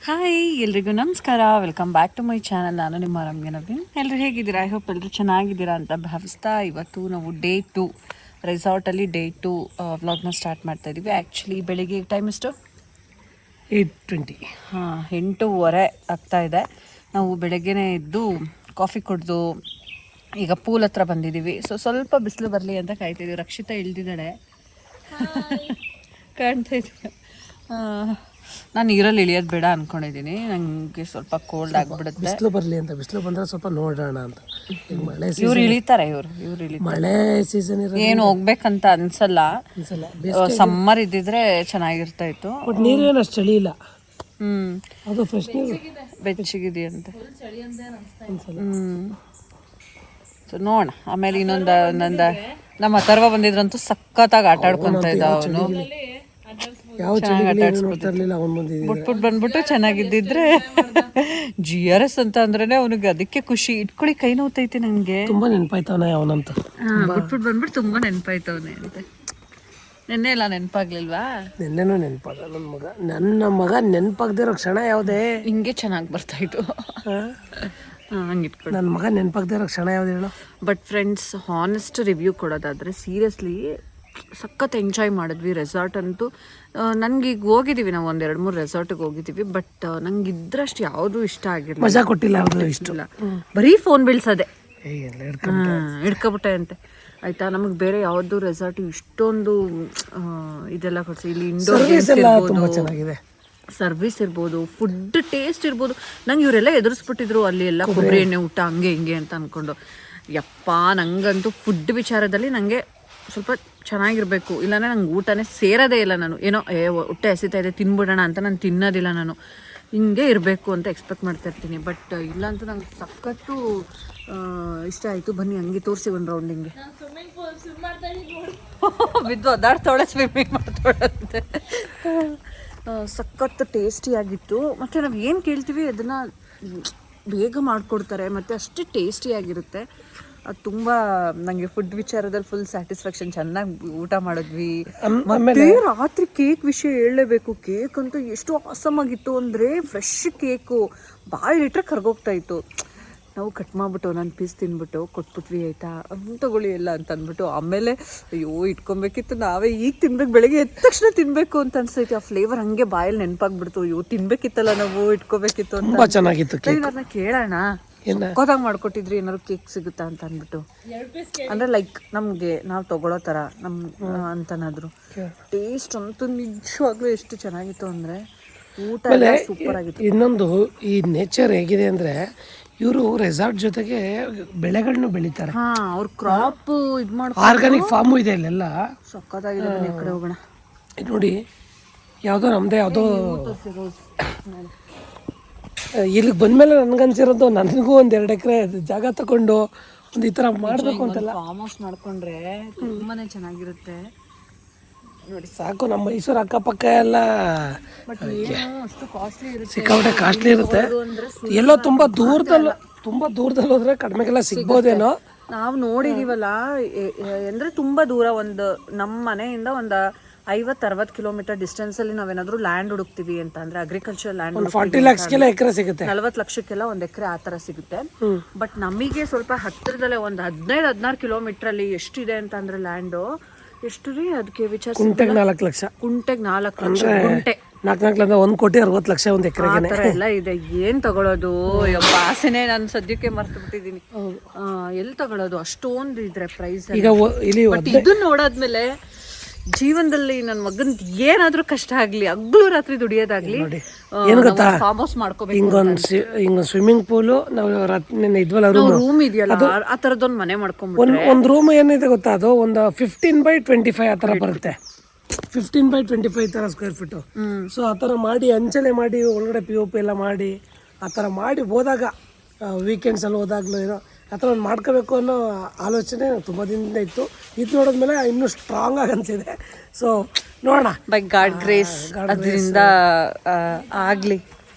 Hi ಎಲ್ರಿಗೂ ನಮಸ್ಕಾರ, welcome back to my channel. ನಾನು ನಿಮ್ಮ ರಮ್ಯ ನವೀನ್. ಎಲ್ಲರೂ ಹೇಗಿದ್ದೀರಾ? ಐ ಹೋಪ್ ಎಲ್ಲರೂ ಚೆನ್ನಾಗಿದ್ದೀರಾ ಅಂತ ಭಾವಿಸ್ತಾ ಇವತ್ತು ನಾವು ಡೇ 2 ರೆಸಾರ್ಟಲ್ಲಿ ಡೇ 2 ವ್ಲಾಗ್ನ ಸ್ಟಾರ್ಟ್ ಮಾಡ್ತಾ ಇದ್ದೀವಿ. ಆ್ಯಕ್ಚುಲಿ ಬೆಳಿಗ್ಗೆ ಟೈಮ್ ಎಷ್ಟು? 8:20. 8:15 ಆಗ್ತಾ ಇದೆ. ನಾವು ಬೆಳಗ್ಗೆನೇ ಎದ್ದು ಕಾಫಿ ಕುಡಿದು ಈಗ ಪೂಲ್ ಹತ್ರ ಬಂದಿದ್ದೀವಿ. ಸ್ವಲ್ಪ ಬಿಸಿಲು ಬರಲಿ ಅಂತ ಕಾಯ್ತಿದ್ದೀವಿ. ರಕ್ಷಿತಾ ಇಳ್ದಿದ್ದಾಳೆ, ಕಾಣ್ತಾ ಇದ್ದೀವಿ. ನಾನು ನೀರಲ್ಲಿ ಇಳಿಯೋದು ಬೇಡ ಅಂದ್ಕೊಂಡಿದ್ದೀನಿ, ನನಗೆ ಸ್ವಲ್ಪ ಕೋಲ್ಡ್ ಆಗಿಬಿಡುತ್ತೆ. ಬಿಸಿಲು ಬರಲಿ ಅಂತ, ಬಿಸಿಲು ಬಂದರೆ ಸ್ವಲ್ಪ ನೋಡೋಣ ಅಂತ. ಮಳೆ ಇವ್ರು ಇಳಿತಾರೆ, ಇವ್ರು ಇಳಿತಾರೆ. ಮಳೆ ಸೀಸನ್ ಏನು ಹೋಗ್ಬೇಕಂತ ಅನ್ಸಲ್ಲ. ಸಮ್ಮರ್ ಇದ್ದಿದ್ರೆ ಚೆನ್ನಾಗಿರ್ತಾ ಇತ್ತು. ಬಟ್ ನೀರೇನು ಅಷ್ಟು ಚಳಿ ಇಲ್ಲ. ಅದು ಫ್ರೆಶ್ ನೀರು ಬೆಚ್ಚಗಿದೆಯಂತೆ. ಸೊ ನೋಡೋಣ. ಆಮೇಲೆ ಇನ್ನೊಂದು ನಮ್ಮ ಅಥರ್ವ ಬಂದಿದ್ರಂತೂ ಸಖತ್ತಾಗಿ ಆಟ ಆಡ್ಕೊಂತ ಇದ್ದ. ಅವನು ಬಿಟ್ಬಿಟ್ಟು ಬಂದ್ಬಿಟ್ಟು ಚೆನ್ನಾಗಿದ್ದಿದ್ರೆ GRS ಅಂತ ಅಂದ್ರೇನೆ ಅವನಿಗೆ ಅದಕ್ಕೆ ಖುಷಿ. ಇಟ್ಕೊಳ್ಳಿ, ಕೈ ನೋತೈತೆ ನನಗೆ. ತುಂಬಾ ನೆನಪಾಯ್ತವನೆ ಅವನಂತ. ಬಿಟ್ಬಿಟ್ಟು ಬಂದ್ಬಿಟ್ಟು ತುಂಬಾ ನೆನಪಾಯ್ತವನೆ ಅಂತೆ. ನಿನ್ನೆ ಎಲ್ಲ ನೆನಪಾಗ್ಲಿಲ್ವಾ? ನಿನ್ನೆನೂ ನೆನಪಾಗ ನನ್ನ ಮಗ ನೆನಪಾಗದಿರೋ ಕ್ಷಣ ಯಾವುದೇ ಹಿಂಗೆ ಚೆನ್ನಾಗಿ ಬರ್ತಾಯಿತ್ತು. ಹಂಗಿಟ್ಕೊಂಡು ನನ್ನ ಮಗ ನೆನಪಾಗದಿರೋ ಕ್ಷಣ ಯಾವ್ದು ಹೇಳು. ಬಟ್ ಫ್ರೆಂಡ್ಸ್, ಹಾನೆಸ್ಟ್ ರಿವ್ಯೂ ಕೊಡೋದಾದರೆ ಸೀರಿಯಸ್ಲಿ ಸಖತ್ ಎಂಜಾಯ್ ಮಾಡಿದ್ವಿ. ರೆಸಾರ್ಟ್ ಅಂತೂ ನನಗೆ ಈಗ ಹೋಗಿದ್ದೀವಿ, ನಾವು 1-2-3 ರೆಸಾರ್ಟಿಗೆ ಹೋಗಿದ್ದೀವಿ. ಬಟ್ ನಂಗೆ ಇದ್ರಷ್ಟು ಯಾವುದೂ ಇಷ್ಟ ಆಗಿರಲಿಲ್ಲ. ಮಜಾ ಕೊಟ್ಟಿಲ್ಲ, ಯಾವುದು ಇಷ್ಟ ಇಲ್ಲ. ಬರೀ ಫೋನ್ ಬೀಳ್ಸೋದೆ, ಹಿಡ್ಕೊಬಿಟ್ಟೆ ಅಂತೆ. ಆಯಿತಾ, ನಮಗೆ ಬೇರೆ ಯಾವುದು ರೆಸಾರ್ಟ್ ಇಷ್ಟೊಂದು ಇದೆಲ್ಲ ಕೊಡ್ಸಿ. ಇಲ್ಲಿ ಇಂಡೋರ್ ಗೇಮ್ಸ್ ಚೆನ್ನಾಗಿದೆ, ಸರ್ವಿಸ್ ಇರ್ಬೋದು, ಫುಡ್ ಟೇಸ್ಟ್ ಇರ್ಬೋದು. ನಂಗೆ ಇವರೆಲ್ಲ ಎದುರಿಸ್ಬಿಟ್ಟಿದ್ರು ಅಲ್ಲಿ ಎಲ್ಲ ಕೊಬ್ಬರಿ ಎಣ್ಣೆ ಊಟ ಹಂಗೆ ಹಿಂಗೆ ಅಂತ ಅಂದ್ಕೊಂಡು. ಯಪ್ಪ, ನಂಗಂತೂ ಫುಡ್ ವಿಚಾರದಲ್ಲಿ ನನಗೆ ಸ್ವಲ್ಪ ಚೆನ್ನಾಗಿರಬೇಕು, ಇಲ್ಲಾಂದರೆ ನಂಗೆ ಊಟನೇ ಸೇರೋದೇ ಇಲ್ಲ. ನಾನು ಏನೋ ಹೊಟ್ಟೆ ಹಸಿತಾ ಇದೆ ತಿನ್ಬಿಡೋಣ ಅಂತ ನಾನು ತಿನ್ನೋದಿಲ್ಲ. ನಾನು ಹಿಂಗೆ ಇರಬೇಕು ಅಂತ ಎಕ್ಸ್ಪೆಕ್ಟ್ ಮಾಡ್ತಾ ಇರ್ತೀನಿ. ಬಟ್ ಇಲ್ಲ ಅಂತ ನಂಗೆ ಸಖತ್ತು ಇಷ್ಟ ಆಯಿತು. ಬನ್ನಿ ಹಂಗೆ ತೋರಿಸಿ ಒಂದು ರೌಂಡ್. ಹಿಂಗೆ ಬಿದ್ದು ಒದ್ದಾಡ್ತಾವಳೆ, ಸ್ವಿಮ್ಮಿಂಗ್ ಮಾಡ್ತಾವಳಂತೆ. ಸಖತ್ತು ಟೇಸ್ಟಿಯಾಗಿತ್ತು. ಮತ್ತು ನಾವು ಏನು ಕೇಳ್ತೀವಿ ಅದನ್ನು ಬೇಗ ಮಾಡಿಕೊಡ್ತಾರೆ, ಮತ್ತು ಅಷ್ಟೇ ಟೇಸ್ಟಿಯಾಗಿರುತ್ತೆ. ಅದು ತುಂಬ ನನಗೆ ಫುಡ್ ವಿಚಾರದಲ್ಲಿ ಫುಲ್ ಸ್ಯಾಟಿಸ್ಫ್ಯಾಕ್ಷನ್. ಚೆನ್ನಾಗಿ ಊಟ ಮಾಡಿದ್ವಿ. ಮತ್ತು ರಾತ್ರಿ ಕೇಕ್ ವಿಷಯ ಹೇಳಲೇಬೇಕು. ಕೇಕ್ ಅಂತೂ ಎಷ್ಟು ಆಸಮಾಗಿತ್ತು ಅಂದರೆ, ಫ್ರೆಶ್ ಕೇಕು ಬಾಯಿಲಿಟ್ರೆ ಕರ್ಗೋಗ್ತಾ ಇತ್ತು. ನಾವು ಕಟ್ ಮಾಡಿಬಿಟ್ಟು ಒಂದೊಂದು ಪೀಸ್ ತಿನ್ಬಿಟ್ಟು ಕೊಟ್ಬಿಟ್ವಿ. ಆಯಿತಾ, ತಗೊಳ್ಳಿ ಎಲ್ಲ ಅಂತ ಅಂದ್ಬಿಟ್ಟು. ಆಮೇಲೆ ಅಯ್ಯೋ ಇಟ್ಕೊಬೇಕಿತ್ತು, ನಾವೇ ಈಗ ತಿನ್ಬೇಕು, ಬೆಳಗ್ಗೆ ಎದ್ದ ತಕ್ಷಣ ತಿನ್ನಬೇಕು ಅಂತ ಅನ್ಸೈತಿ. ಆ ಫ್ಲೇವರ್ ಹಂಗೆ ಬಾಯಲ್ಲಿ ನೆನಪಾಗ್ಬಿಡ್ತು. ಅಯ್ಯೋ ತಿನ್ಬೇಕಿತ್ತಲ್ಲ, ನಾವು ಇಟ್ಕೋಬೇಕಿತ್ತು ಅಂತ. ತುಂಬ ಚೆನ್ನಾಗಿತ್ತು. ಇವ್ರನ್ನ ಕೇಳೋಣ, ಸಕ್ಕತ್ತಾಗಿ ಮಾಡ್ಕೊಟ್ಟಿದ್ರಿ, ಏನಾದ್ರು ಕೇಕ್ ಸಿಗುತ್ತಾ ಅಂತ ಅಂದ್ಬಿಟ್ಟು. ಅಂದರೆ ಲೈಕ್ ನಮಗೆ ನಾವು ತಗೊಳ್ಳೋ ಥರ ಅಂತನಾದ್ರು. ಟೇಸ್ಟ್ ಅಂತೂ ನಿಜವಾಗ್ಲೂ ಎಷ್ಟು ಚೆನ್ನಾಗಿತ್ತು ಅಂದರೆ, ಊಟ ಸೂಪರ್ ಆಗಿತ್ತು. ಇನ್ನೊಂದು, ಈ ನೇಚರ್ ಹೇಗಿದೆ ಅಂದರೆ, ಇವರು ರೆಸಾರ್ಟ್ ಜೊತೆಗೆ ಬೆಳೆಗಳನ್ನು ಬೆಳೀತಾರೆ. ಅವ್ರ ಕ್ರಾಪ್ ಇದು ಮಾಡಿ ಆರ್ಗಾನಿಕ್ ಫಾರ್ಮು ಇದೆ ಇಲ್ಲೆಲ್ಲ. ಸಕ್ಕತ್ತಾಗಿದೆ. ಈ ಕಡೆ ಹೋಗೋಣ. ನೋಡಿ, ಯಾವುದೋ ನಮ್ಮದೇ ಯಾವುದೋ ಇಲ್ಲಿಗೆ ಬಂದಮೇಲೆ ನನಗನ್ಸಿರೋದು, ನನಗೂ 1-2 ಎಕರೆ ಜಾಗ ತಗೊಂಡು ಒಂದು ಈ ಥರ ಮಾಡಬೇಕು ಅಂತೆಲ್ಲ. ಫಾರ್ಮ್ ಹೌಸ್ ಮಾಡ್ಕೊಂಡ್ರೆ ತುಂಬಾ ಚೆನ್ನಾಗಿರುತ್ತೆ. ನೋಡಿ ಸಾಕು, ನಮ್ಮ ಮೈಸೂರು ಅಕ್ಕಪಕ್ಕ ಎಲ್ಲ ಅಷ್ಟು ಕಾಸ್ಟ್ಲಿ ಇರುತ್ತೆ, ಸಿಕ್ಕಾಪಟ್ಟೆ ಕಾಸ್ಟ್ಲಿ ಇರುತ್ತೆ. ಎಲ್ಲೋ ತುಂಬ ದೂರದಲ್ಲಿ ಹೋದ್ರೆ ಕಡಿಮೆಗೆಲ್ಲ ಸಿಗ್ಬೋದೇನೋ. ನಾವು ನೋಡಿದೀವಲ್ಲ ಅಂದರೆ ತುಂಬ ದೂರ, ಒಂದು ನಮ್ಮ ಮನೆಯಿಂದ ಒಂದು 50-60 ಕಿಲೋಮೀಟರ್ ಡಿಸ್ಟೆನ್ಸಲ್ಲಿ ನಾವೇನಾದರೂ ಲ್ಯಾಂಡ್ ಹುಡುಕ್ತೀವಿ ಅಂತ ಅಂದರೆ, ಅಗ್ರಿಕಲ್ಚರ್ ಲ್ಯಾಂಡ್ 40 ಲಕ್ಷಕ್ಕೆಲ್ಲ ಎಕರೆ ಸಿಗುತ್ತೆ, 40 ಲಕ್ಷಕ್ಕೆಲ್ಲ 1 ಎಕರೆ ಆ ಥರ ಸಿಗುತ್ತೆ. ಬಟ್ ನಮಗೆ ಸ್ವಲ್ಪ ಹತ್ತಿರದಲ್ಲೇ ಒಂದು 15-16 ಕಿಲೋಮೀಟ್ರಲ್ಲಿ ಎಷ್ಟಿದೆ ಅಂತ ಅಂದರೆ ಲ್ಯಾಂಡು ಎಷ್ಟು ರೀ, ಅದಕ್ಕೆ ವಿಚಾರ. ಕುಂಟೆಗೆ 4 ಲಕ್ಷ, ಕುಂಟೆಗೆ 4 ಲಕ್ಷ, ಕುಂಟೆ 1,60,00,000 ಒಂದು ಎಕರೆಗೆ ಆ ಥರ ಎಲ್ಲ ಇದೆ. ಏನು ತಗೊಳ್ಳೋದು ಯಪ್ಪ, ಆಸೆನೇ ನಾನು ಸದ್ಯಕ್ಕೆ ಮರ್ತು ಬಿಟ್ಟಿದ್ದೀನಿ. ಎಲ್ಲಿ ತಗೊಳ್ಳೋದು ಅಷ್ಟೊಂದು ಇದ್ರೆ ಪ್ರೈಸ್. ಬಟ್ ಇದನ್ನ ನೋಡಾದ್ಮೇಲೆ ಜೀವನದಲ್ಲಿ ನನ್ನ ಮಗನ್ ಏನಾದ್ರೂ ಕಷ್ಟ ಆಗ್ಲಿ, ಹಗ್ಲು ರಾತ್ರಿ ದುಡಿಯೋದಾಗ್ಲಿ, ಏನು ಗೊತ್ತಾ, ಫಾರ್ಮ್ ಹೌಸ್ ಮಾಡ್ಕೋಬೇಕು. ಹಿಂಗೊಂದು ಸ್ವಿಮ್ಮಿಂಗ್ ಪೂಲು, ನಾವು ಇದ್ವಲ್ಲ ರೂಮ್ ಇದೆಯಲ್ಲ, ಆ ಥರದೊಂದು ಮನೆ ಮಾಡ್ಕೊಂಡ್ಬಿಟ್ರೆ ಒಂದು ರೂಮ್ ಏನಿದೆ ಗೊತ್ತಾ, ಅದು ಒಂದು 15/25 ಆ ಥರ ಬರುತ್ತೆ. 15/25 ಥರ ಸ್ಕ್ವೇರ್ ಫೀಟು. ಸೊ ಆ ಥರ ಮಾಡಿ ಅಂಚನೆ ಮಾಡಿ ಒಳಗಡೆ POP ಎಲ್ಲ ಮಾಡಿ ಆ ಥರ ಮಾಡಿ ಹೋದಾಗ, ವೀಕೆಂಡ್ಸಲ್ಲಿ ಹೋದಾಗ್ಲೂ ಏನೋ ಆ ಥರ ಒಂದು ಮಾಡ್ಕೋಬೇಕು ಅನ್ನೋ ಆಲೋಚನೆ ತುಂಬ ದಿನದಿಂದ ಇತ್ತು. ಇದು ನೋಡಿದ್ಮೇಲೆ ಇನ್ನೂ ಸ್ಟ್ರಾಂಗ್ ಆಗಿ ಅನಿಸಿದೆ. ಸೊ ನೋಡೋಣ, ಬೈ ಗಾಡ್ ಗ್ರೇಸ್ ಅದರಿಂದ ಆಗಲಿ,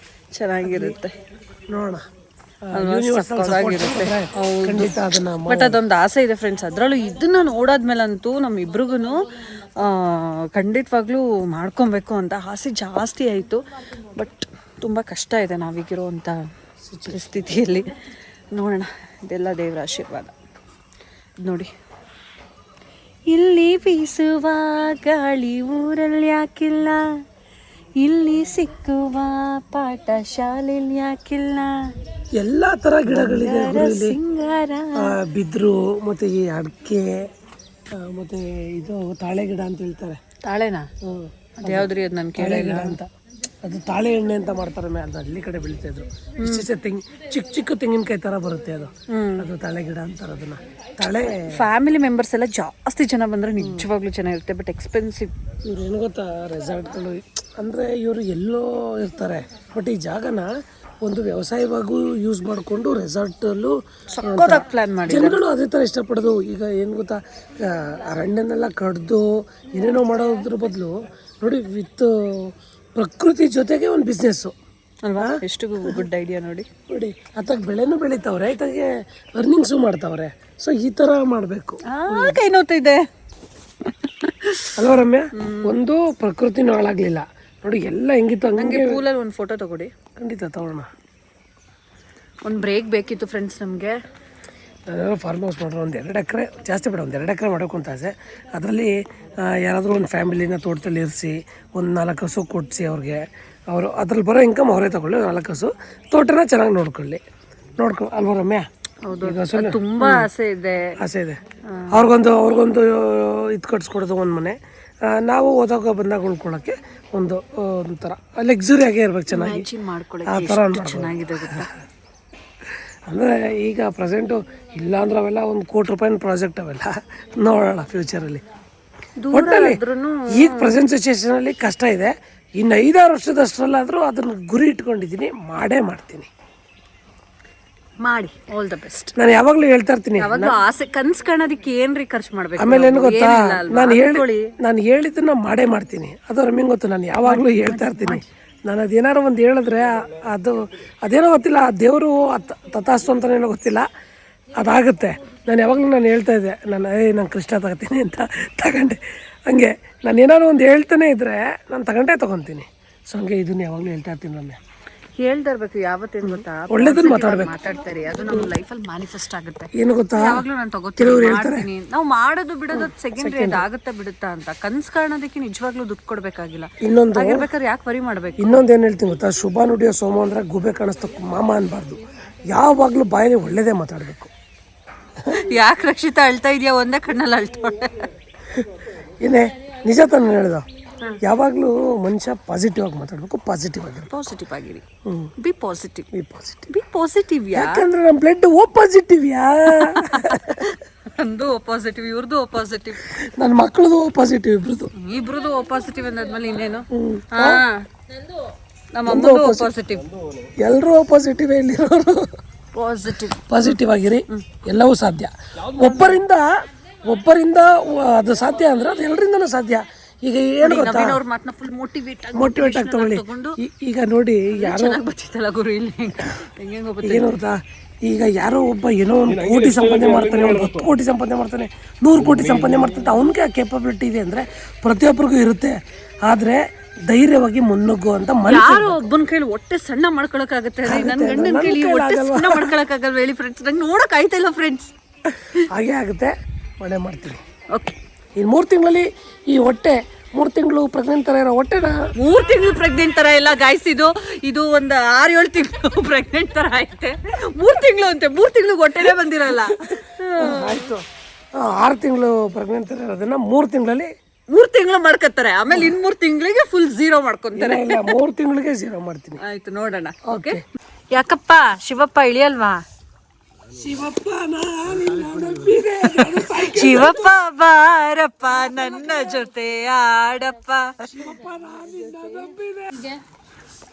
ಚೆನ್ನಾಗಿರುತ್ತೆ, ನೋಡೋಣ. ಖಂಡಿತ ಅದನ್ನ. ಬಟ್ ಅದೊಂದು ಆಸೆ ಇದೆ ಫ್ರೆಂಡ್ಸ್. ಅದರಲ್ಲೂ ಇದನ್ನ ನೋಡಾದ್ಮೇಲಂತೂ ನಮ್ಮಿಬ್ರಿಗೂ ಖಂಡಿತವಾಗ್ಲೂ ಮಾಡ್ಕೊಬೇಕು ಅಂತ ಆಸೆ ಜಾಸ್ತಿ ಆಯಿತು. ಬಟ್ ತುಂಬ ಕಷ್ಟ ಇದೆ ನಾವೀಗಿರೋವಂಥ ಪರಿಸ್ಥಿತಿಯಲ್ಲಿ. ನೋಡೋಣ, ಇದೆಲ್ಲ ದೇವರ ಆಶೀರ್ವಾದ. ನೋಡಿ, ಇಲ್ಲಿ ಬೀಸುವ ಗಾಳಿ ಊರಲ್ಲಿ ಯಾಕಿಲ್ಲ, ಇಲ್ಲಿ ಸಿಕ್ಕುವ ಪಾಠ ಶಾಲೆಯಲ್ಲಿ ಯಾಕಿಲ್ಲ, ಎಲ್ಲ ಥರ ಗಿಡಗಳಿದೆ ಗುರುವಿಲಿ. ಸಿಂಗಾರ ಬಿದ್ರು ಮತ್ತು ಈ ಅಡಿಕೆ ಮತ್ತು ಇದು ತಾಳೆ ಗಿಡ ಅಂತ ಹೇಳ್ತಾರೆ. ತಾಳೆನಾ? ಅದು ಯಾವ್ದ್ರಿ? ಅದು ನಾನು ತಾಳೆ ಗಿಡ ಅಂತ, ಅದು ತಾಳೆ ಎಣ್ಣೆ ಅಂತ ಮಾಡ್ತಾರೆ. ಅದು ಹಳ್ಳಿ ಕಡೆ ಬೆಳೀತಾ ಇದ್ರು. ಇಷ್ಟೇ ಚಿಕ್ಕ ಚಿಕ್ಕ ತೆಂಗಿನಕಾಯಿ ಥರ ಬರುತ್ತೆ ಅದು. ಅದು ತಾಳೆ ಗಿಡ ಅಂತಾರೆ ಅದನ್ನ. ತಾಳೆ ಫ್ಯಾಮಿಲಿ ಮೆಂಬರ್ಸ್ ಎಲ್ಲ ಜಾಸ್ತಿ ಜನ ಬಂದರೆ ನಿಜವಾಗ್ಲೂ ಚೆನ್ನಾಗಿರುತ್ತೆ, ಬಟ್ ಎಕ್ಸ್ಪೆನ್ಸಿವ್. ಇವ್ರು ಏನು ಗೊತ್ತಾ, ರೆಸಾರ್ಟ್ಗಳು ಅಂದರೆ ಇವರು ಎಲ್ಲೋ ಇರ್ತಾರೆ, ಬಟ್ ಈ ಜಾಗನ ಒಂದು ವ್ಯವಸಾಯವಾಗೂ ಯೂಸ್ ಮಾಡಿಕೊಂಡು ರೆಸಾರ್ಟಲ್ಲೂ ಪ್ಲಾನ್ ಮಾಡಿ ಜನಗಳು ಅದೇ ಥರ ಇಷ್ಟಪಡೋದು. ಈಗ ಏನು ಗೊತ್ತಾ, ಅರಣ್ಯನೆಲ್ಲ ಕಡ್ದು ಏನೇನೋ ಮಾಡೋದ್ರ ಬದಲು ನೋಡಿ, ವಿತ್ ಪ್ರಕೃತಿ ಜೊತೆಗೆ ಒಂದು ಬಿಸ್ನೆಸ್ಸು ಅಲ್ವಾ? ಎಷ್ಟು ಗುಡ್ ಐಡಿಯಾ ನೋಡಿ. ನೋಡಿ, ಅತ್ತಾಗ ಬೆಳೆನೂ ಬೆಳೀತಾವ್ರೆ, ಆಯ್ತಾಗೆ ಅರ್ನಿಂಗ್ಸು ಮಾಡ್ತಾವ್ರೆ. ಸೊ ಈ ಥರ ಮಾಡಬೇಕು. ಕೈ ನೋಡ್ತಿದೆ ಅಲ್ವಾ ರಮ್ಯ? ಒಂದು ಪ್ರಕೃತಿನೂ ಹಾಳಾಗಲಿಲ್ಲ ನೋಡಿ, ಎಲ್ಲ ಹೆಂಗಿತ್ತು ಹಂಗೆ. ಪೂಲಲ್ಲಿ ಒಂದು ಫೋಟೋ ತಗೊಡಿ. ಖಂಡಿತ ತಗೊಳ್ಳೋಣ. ಒಂದು ಬ್ರೇಕ್ ಬೇಕಿತ್ತು ಫ್ರೆಂಡ್ಸ್ ನಮಗೆ. ನಾನೇನೋ ಫಾರ್ಮ್ ಹೌಸ್ ಮಾಡ್ರೆ ಒಂದು 2 ಎಕರೆ, ಜಾಸ್ತಿ ಬೇಡ, ಒಂದು 2 ಎಕರೆ ಮಾಡೋಕೆ ಅಂತ ಆಸೆ. ಅದರಲ್ಲಿ ಯಾರಾದರೂ ಒಂದು ಫ್ಯಾಮಿಲಿನ ತೋಟದಲ್ಲಿ ಇರಿಸಿ ಒಂದು 4 ಹಸು ಕೊಡಿಸಿ ಅವ್ರಿಗೆ, ಅವರು ಅದ್ರಲ್ಲಿ ಬರೋ ಇನ್ಕಮ್ ಅವರೇ ತಗೊಳ್ಳಿ. 4 ಹಸು, ತೋಟನ ಚೆನ್ನಾಗಿ ನೋಡ್ಕೊಳ್ಳಿ. ಅಲ್ವಾ ರಮ್ಯ? ಹೌದು, ತುಂಬಾ ಆಸೆ ಇದೆ. ಅವ್ರಿಗೊಂದು ಇದು ಕಟ್ಸ್ಕೊಡೋದು ಒಂದು ಮನೆ. ನಾವು ಓದೋಕೆ ಬಂದಾಗ ಉಳ್ಕೊಳ್ಳೋಕ್ಕೆ ಒಂಥರ ಲಕ್ಸುರಿಯಾಗೇ ಇರ್ಬೇಕು, ಚೆನ್ನಾಗಿ ಆ ಥರ ಚೆನ್ನಾಗಿದೆ ಗೊತ್ತಾ. ಅಂದರೆ ಈಗ ಪ್ರೆಸೆಂಟು ಇಲ್ಲ ಅಂದ್ರೆ ಅವೆಲ್ಲ 1 ಕೋಟಿ ರೂಪಾಯಿನ ಪ್ರಾಜೆಕ್ಟ್ ಅವೆಲ್ಲ. ನೋಡೋಣ ಫ್ಯೂಚರಲ್ಲಿ. ಒಟ್ಟಲ್ಲಿ ಈಗ ಪ್ರೆಸೆಂಟ್ ಸಿಚುವೇಷನಲ್ಲಿ ಕಷ್ಟ ಇದೆ. ಇನ್ನು 5-6 ವರ್ಷದಷ್ಟರಲ್ಲಾದರೂ ಅದನ್ನು ಗುರಿ ಇಟ್ಕೊಂಡಿದ್ದೀನಿ, ಮಾಡೇ ಮಾಡ್ತೀನಿ. ಮಾಡಿ, ಆಲ್ ದ ಬೆಸ್ಟ್. ನಾನು ಯಾವಾಗಲೂ ಹೇಳ್ತಾ ಇರ್ತೀನಿ, ಯಾವಾಗಲೂ ಆಸೆ ಕನ್ಸು ಕಾಣೋದಕ್ಕೆ ಏನ್ರಿ ಖರ್ಚು ಮಾಡ್ಬೇಕು. ಆಮೇಲೆ ಏನು ಗೊತ್ತಾ, ನಾನು ಹೇಳಿದ್ದನ್ನ ಮಾಡೇ ಮಾಡ್ತೀನಿ. ಅದು ರಮ್ಯಂಗೆ ಗೊತ್ತು, ನಾನು ಯಾವಾಗಲೂ ಹೇಳ್ತಾ ಇರ್ತೀನಿ. ನಾನು ಅದೇನಾರು ಒಂದು ಹೇಳಿದ್ರೆ ಅದೇನೋ ಗೊತ್ತಿಲ್ಲ, ದೇವರು ತಥಾಸ್ತು ಅಂತನೇನೋ ಗೊತ್ತಿಲ್ಲ, ಅದಾಗುತ್ತೆ. ನಾನು ಯಾವಾಗಲೂ ಹೇಳ್ತಾ ಇದ್ದೆ, ನಾನು ಕೃಷ್ಣ ತಗೋತೀನಿ ಅಂತ ತಗೊಂಡೆ. ಹಂಗೆ ನಾನು ಏನಾದ್ರು ಒಂದು ಹೇಳ್ತಾನೆ ಇದ್ದರೆ ನಾನು ತಗೊತೀನಿ. ಸೊ ಹಂಗೆ ಇದನ್ನ ಯಾವಾಗಲೂ ಹೇಳ್ತಾ ಇರ್ತೀನಿ. ನಾನು ಹೇಳ್ತಾ ಇರ್ಬೇಕು, ಯಾವತ್ತೇನು ಗೊತ್ತಾ, ಒಳ್ಳೇದನ್ನ ಮಾತಾಡ್ತಾರೆ, ಅದು ನಮ್ಮ ಲೈಫಲ್ಲಿ ಮ್ಯಾನಿಫೆಸ್ಟ್ ಆಗುತ್ತೆ. ಏನು ಗೊತ್ತಾ, ಯಾವಾಗಲೂ ನಾನು ತಗೋತೀನಿ. ನಾವು ಮಾಡೋದು ಬಿಡೋದು ಸೆಕೆಂಡ್ರಿ, ಅದು ಆಗುತ್ತೆ ಬಿಡುತ್ತಾ ಅಂತ. ಕನ್ಸು ಕಾಣೋದಕ್ಕೆ ನಿಜವಾಗ್ಲೂ ದುಡ್ಡು ಕೊಡಬೇಕಾಗಿಲ್ಲ. ಇನ್ನೊಂದು ಆಗಿರ್ಬೇಕಾದ್ರೆ ಯಾಕೆ ವರಿ ಮಾಡಬೇಕು. ಇನ್ನೊಂದು ಏನು ಹೇಳ್ತೀನಿ ಗೊತ್ತಾ, ಶುಭ ನುಡಿಯೋ ಸೋಮ ಅಂದ್ರೆ ಗೂಬೆ ಕಾಣಿಸ್ತ ಮಾಮ ಅನ್ಬಾರ್ದು. ಯಾವಾಗಲೂ ಬಾಯಲ್ಲಿ ಒಳ್ಳೇದೇ ಮಾತಾಡಬೇಕು. ಯಾಕೆ ರಕ್ಷಿತಾ ಅಳ್ತಾ ಇದೆಯಾ? ಒಂದೇ ಕಣ್ಣಲ್ಲಿ ಅಳ್ತಾಳೆ. ಏನೇ ನಿಜ ತಾನು ಹೇಳ್ದ, ಯಾವಾಗಲೂ ಮನುಷ್ಯ ಪಾಸಿಟಿವ್ ಆಗಿ ಮಾತಾಡಬೇಕು, ಪಾಸಿಟಿವ್ ಆಗಿರಿ. B positive. ಯಾಕಂದ್ರೆ ನಮ್ಮ ಬ್ಲಡ್ ಓ ಪಾಸಿಟಿವ್. ನಂದು ಓ ಪಾಸಿಟಿವ್, ಇವ್ರದ್ದು ಓ ಪಾಸಿಟಿವ್, ನನ್ನ ಮಕ್ಕಳದು ಓ ಪಾಸಿಟಿವ್, ಇಬ್ರದ್ದು ಓ ಪಾಸಿಟಿವ್ ಅಂದಾದ್ಮೇಲೆ ಇನ್ನೇನು. ನಮ್ಮ ಅಮ್ಮದು ಓ ಪಾಸಿಟಿವ್, ಎಲ್ಲರೂ ಓ ಪಾಸಿಟಿವ್. ಇಲ್ಲಿರೋರು ಪಾಸಿಟಿವ್ ಆಗಿರಿ, ಎಲ್ಲವೂ ಸಾಧ್ಯ. ಒಬ್ಬರಿಂದ ಅದು ಸಾಧ್ಯ ಅಂದ್ರೆ ಅದು ಎಲ್ಲರಿಂದನೂ ಸಾಧ್ಯ. ಈಗ ಏನು ಗೊತ್ತಾ, ಮೋಟಿವೇಟ್ ಆಗಿ ತಗೊಳ್ಳಿ. ಈಗ ನೋಡಿ, ಯಾರೋ ಏನು ಗೊತ್ತಾ, ಈಗ ಯಾರೋ ಒಬ್ಬ ಏನೋ 1 ಕೋಟಿ ಸಂಪಾದನೆ ಮಾಡ್ತಾನೆ, 10 ಕೋಟಿ ಸಂಪಾದನೆ ಮಾಡ್ತಾನೆ, 100 ಕೋಟಿ ಸಂಪಾದನೆ ಮಾಡ್ತಾನೆ, ಅವನಿಗೆ ಕೇಪಬಿಲಿಟಿ ಇದೆ ಅಂದರೆ ಪ್ರತಿಯೊಬ್ಬರಿಗೂ ಇರುತ್ತೆ. ಆದರೆ ಧೈರ್ಯವಾಗಿ ಮುನ್ನುಗ್ಗುವಂತ ಯಾರೋ ಒಬ್ಬನ ಕೈಲಿ ಹೊಟ್ಟೆ ಸಣ್ಣ ಮಾಡ್ಕೊಳಕ್ಕಾಗತ್ತೆ, ನನ್ನ ಗಂಡನ ಕೈಲಿ ಹೊಟ್ಟೆ ಸಣ್ಣ ಮಾಡ್ಕೊಳಕ್ಕಾಗಲ್ವ ಹೇಳಿ ಫ್ರೆಂಡ್ಸ್? ನಂಗೆ ನೋಡಕ್ ಆಯ್ತಾ ಇಲ್ಲ ಫ್ರೆಂಡ್ಸ್. ಹಾಗೆ ಆಗುತ್ತೆ, ಮಾಡೇ ಮಾಡ್ತೀನಿ. ಓಕೆ, ಇನ್ನು 3 ತಿಂಗಳಲ್ಲಿ ಈ ಹೊಟ್ಟೆ 3 ತಿಂಗಳು ಪ್ರೆಗ್ನೆಂಟ್ ಥರ ಇರೋ ಹೊಟ್ಟೆನ 3 ತಿಂಗಳು ಪ್ರೆಗ್ನೆಂಟ್ ಥರ ಇಲ್ಲ ಗಾಯ್ಸ್. ಇದು ಒಂದು 6-7 ತಿಂಗಳು ಪ್ರೆಗ್ನೆಂಟ್ ಥರ ಐತೆ. 3 ತಿಂಗಳು ಅಂತೆ, 3 ತಿಂಗಳು ಹೊಟ್ಟೆನೇ ಬಂದಿರಲ್ಲ. ಆಯಿತು, 6 ತಿಂಗಳು ಪ್ರೆಗ್ನೆಂಟ್ ಥರ ಇರೋದನ್ನ 3 ತಿಂಗಳಲ್ಲಿ 3 ತಿಂಗಳು ಮಾಡ್ಕೊತಾರೆ. ಆಮೇಲೆ ಇನ್ನು 3 ತಿಂಗಳಿಗೆ ಫುಲ್ 0 ಮಾಡ್ಕೊಂತಾರೆ. 3 ತಿಂಗಳಿಗೆ 0 ಮಾಡ್ತೀನಿ. ಆಯ್ತು, ನೋಡೋಣ. ಓಕೆ, ಯಾಕಪ್ಪ ಶಿವಪ್ಪ ಇಳಿಯಲ್ವಾ? ಶಿವಪ್ಪ ಬಾರಪ್ಪ ನನ್ನ ಜೊತೆ ಆಡಪ್ಪ.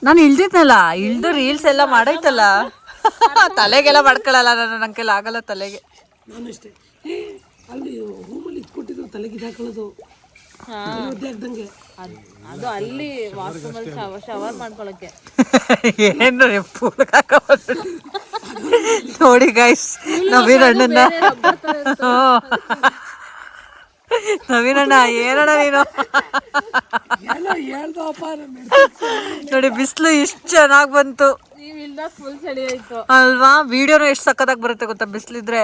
ನಾನು ಇಳ್ದಿದ್ನಲ್ಲ, ಇಳ್ದು ರೀಲ್ಸ್ ಎಲ್ಲ ಮಾಡೈತಲ್ಲ, ತಲೆಗೆಲ್ಲ ಮಾಡ್ಕೊಳಲ್ಲ ನಾನು, ನನ್ನ ಕೈಲಿ ಆಗಲ್ಲ ತಲೆಗೆ. ನಾನಷ್ಟೇ, ಅಲ್ಲಿ ರೂಮಲ್ಲಿ ಇಟ್ಕೊಟ್ಟಿದ್ರು ತಲೆಗೆ ಹಾಕೊಳ್ಳೋದು ಆಗ್ದಂಗೆ. ಅದು ಅಲ್ಲಿ ವಾಶ್ರೂಮಲ್ಲಿ ಶವರ್ ಮಾಡ್ಕೊಳಕ್ಕೆ. ಏನು ನೋಡಿ ಗೈಸ್, ನವೀನ್ ಅಣ್ಣನ ನವೀನಣ್ಣ ಏನಣ್ಣ ನೀನು ಏನೋ ಹೇಳ್ದಪ್ಪ ನೋಡಿ ಬಿಸಿಲು ಇಷ್ಟು ಚೆನ್ನಾಗಿ ಬಂತು ಫುಲ್ ಚಳಿ ಆಯ್ತು ಅಲ್ವಾ ವಿಡಿಯೋನು ಎಷ್ಟು ಸಕ್ಕತ್ತಾಗಿ ಬರುತ್ತೆ ಗೊತ್ತಾ ಬಿಸಿಲಿದ್ರೆ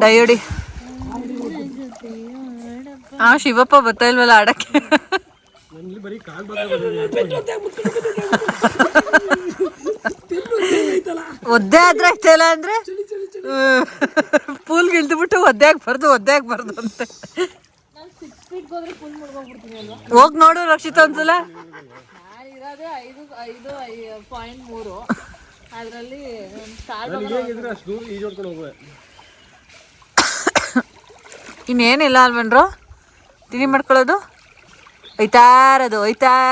ಡಯೋಡಿ ಶಿವಪ್ಪ ಬರ್ತಾ ಇಲ್ವಲ್ಲ ಆಡಕ್ಕೆ ಒದ್ದೆ ಆದ್ರೆ ಆಗ್ತಾಯಿಲ್ಲ ಅಂದ್ರೆ ಪೂಲ್ಗೆ ಇಳ್ದುಬಿಟ್ಟು ಒದ್ದೆ ಆಗ್ಬಾರ್ದು ಅಂತೆ ಹೋಗ್ ನೋಡು ರಕ್ಷಿತ ಒಂದ್ಸಲ ನಾನಿರೋದೇ 5.3 ಅದರಲ್ಲಿ ಇನ್ನೇನಿಲ್ಲ ಅಲ್ವೇನ್ರು ತಿಂಡಿ ಮಾಡ್ಕೊಳ್ಳೋದು ಒಯ್ತಾ